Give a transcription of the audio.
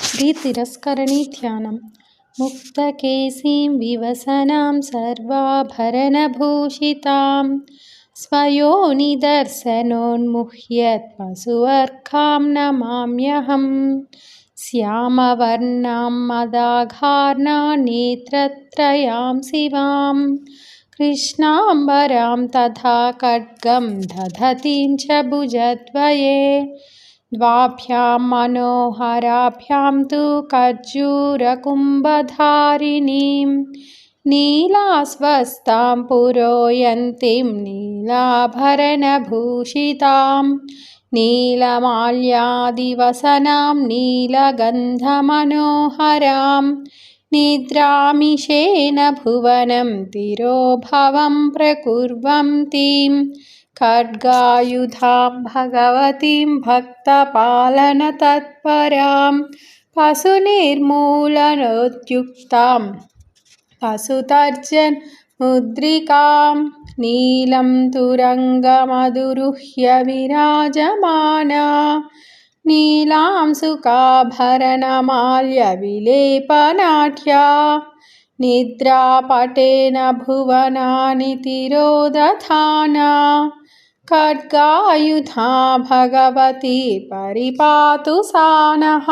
श्रीतिरस्करणी ध्यानं मुक्तकेसीं विवसनां सर्वाभरणभूषितां स्वयोनिदर्शनोन्मुह्यत्पशुवर्खां नमाम्यहं श्यामवर्णां मदाघार्णां नेत्रत्रयां शिवां कृष्णाम्बरां तथा खड्गं दधतीं च भुजद्वये द्वाभ्यां मनोहराभ्यां तु खर्जूरकुम्भधारिणीं नीलास्वस्तां पुरोयन्तीं नीलाभरणभूषितां नीलमाल्यादिवसनां नीलगन्धमनोहरां निद्रामिषेण भुवनं तिरोभवं प्रकुर्वन्तीं खड्गायुधां भगवतीं भक्तपालनतत्परां पशुनिर्मूलनोद्युक्तां पशुतर्जनमुद्रिकां नीलं तुरङ्गमधुरुह्य विराजमाना नीलां सुखाभरणमाल्यविलेपनाट्या निद्रापटेन भुवनानि तिरोदधाना खड्गायुधा भगवती परिपातु सा नः।